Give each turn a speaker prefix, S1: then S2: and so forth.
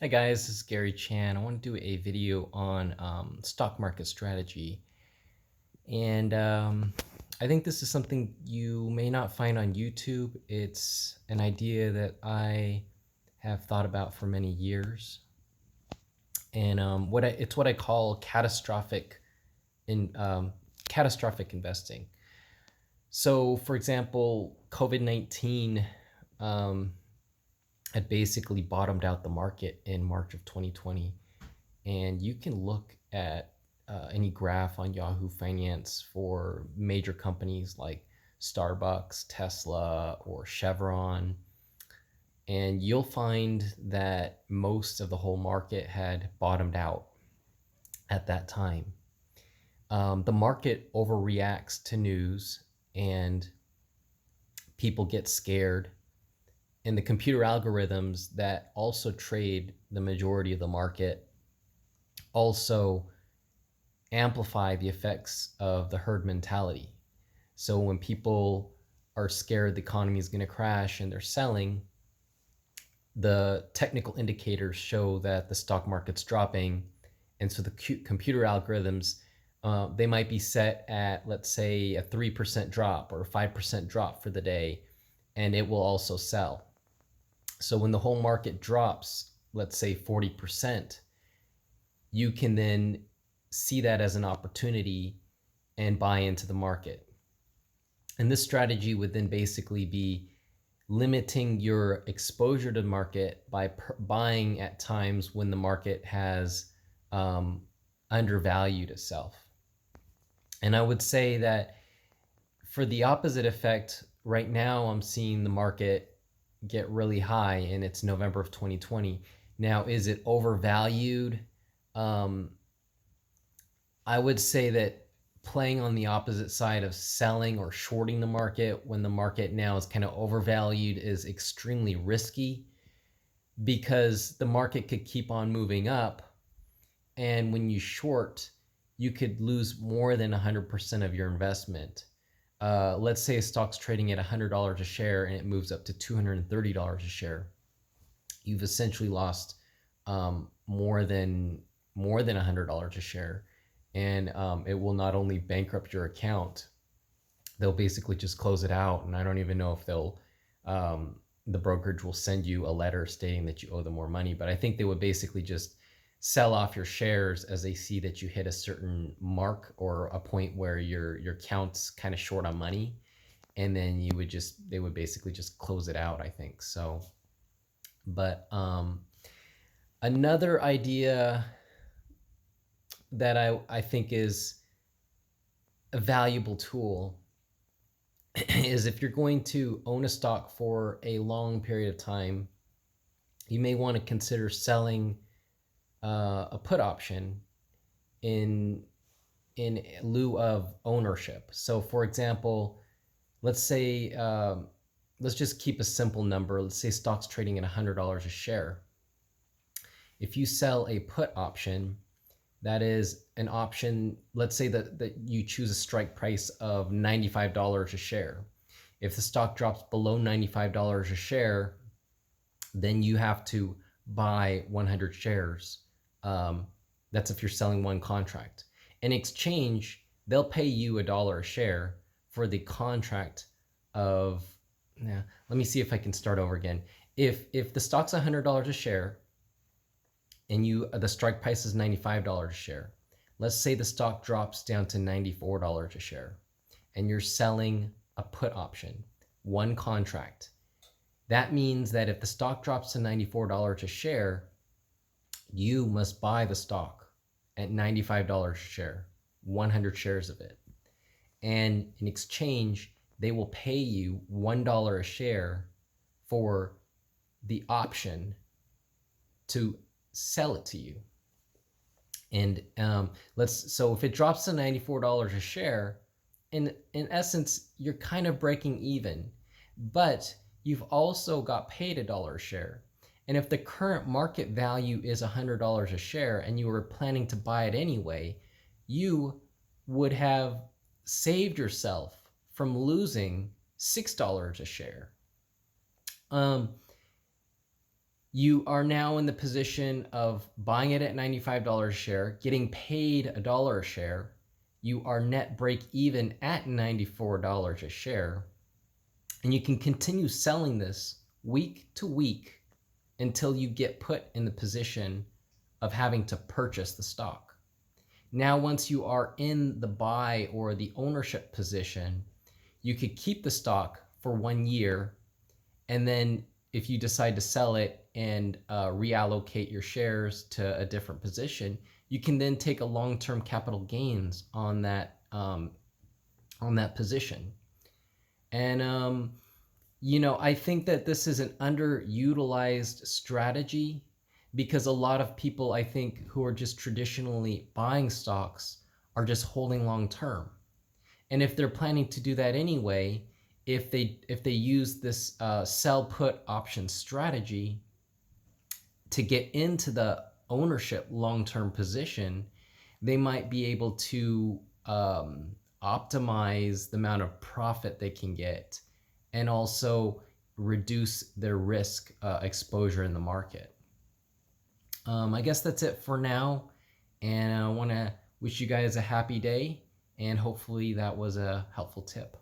S1: Hi guys, this is Gary Chan. I want to do a video on stock market strategy. And I think this is something you may not find on YouTube. It's an idea that I have thought about for many years. And it's what I call in catastrophic investing. So for example, COVID-19 um, had basically bottomed out the market in March of 2020. And you can look at any graph on Yahoo Finance for major companies like Starbucks, Tesla, or Chevron, and you'll find that most of the whole market had bottomed out at that time. The market overreacts to news and people get scared. And the computer algorithms that also trade the majority of the market also amplify the effects of the herd mentality. So when people are scared the economy is going to crash and they're selling, the technical indicators show that the stock market's dropping. And so the computer algorithms, they might be set at, let's say, a 3% drop or a 5% drop for the day, and it will also sell. So when the whole market drops, let's say 40%, you can then see that as an opportunity and buy into the market. And this strategy would then basically be limiting your exposure to the market by buying at times when the market has undervalued itself. And I would say that for the opposite effect, right now I'm seeing the market get really high, and it's November of 2020. Now, is it overvalued? I would say that playing on the opposite side of selling or shorting the market when the market now is kind of overvalued is extremely risky, because the market could keep on moving up. And when you short, you could lose more than 100% of your investment. Let's say a stock's trading at $100 a share and it moves up to $230 a share. You've essentially lost more than $100 a share, and it will not only bankrupt your account, they'll basically just close it out. And I don't even know if the brokerage will send you a letter stating that you owe them more money, but I think they would basically just sell off your shares as they see that you hit a certain mark or a point where your account's kind of short on money, and then they would basically just close it out, I think. So, but another idea that I think is a valuable tool is, if you're going to own a stock for a long period of time, you may want to consider selling a put option in lieu of ownership. So for example, let's say, let's just keep a simple number. Let's say stock's trading at $100 a share. If you sell a put option, that is an option, let's say that you choose a strike price of $95 a share. If the stock drops below $95 a share, then you have to buy 100 shares. That's if you're selling one contract. In exchange, they'll pay you $1 a share for the contract of, yeah, let me see if I can start over again. If the stock's $100 a share and the strike price is $95 a share, let's say the stock drops down to $94 a share, and you're selling a put option, one contract. That means that if the stock drops to $94 a share, you must buy the stock at $95 a share, 100 shares of it. And in exchange, they will pay you $1 a share for the option to sell it to you. And so if it drops to $94 a share, in essence, you're kind of breaking even, but you've also got paid $1 a share. And if the current market value is $100 a share and you were planning to buy it anyway, you would have saved yourself from losing $6 a share. You are now in the position of buying it at $95 a share, getting paid $1 a share. You are net break even at $94 a share. And you can continue selling this week to week until you get put in the position of having to purchase the stock. Now, once you are in the buy or the ownership position, you could keep the stock for 1 year. And then if you decide to sell it and reallocate your shares to a different position, you can then take a long-term capital gains on that position. And I think that this is an underutilized strategy because a lot of people, I think, who are just traditionally buying stocks are just holding long term. And if they're planning to do that anyway, if they use this sell put option strategy to get into the ownership long term position, they might be able to optimize the amount of profit they can get and also reduce their risk exposure in the market. I guess that's it for now. And I want to wish you guys a happy day. And hopefully that was a helpful tip.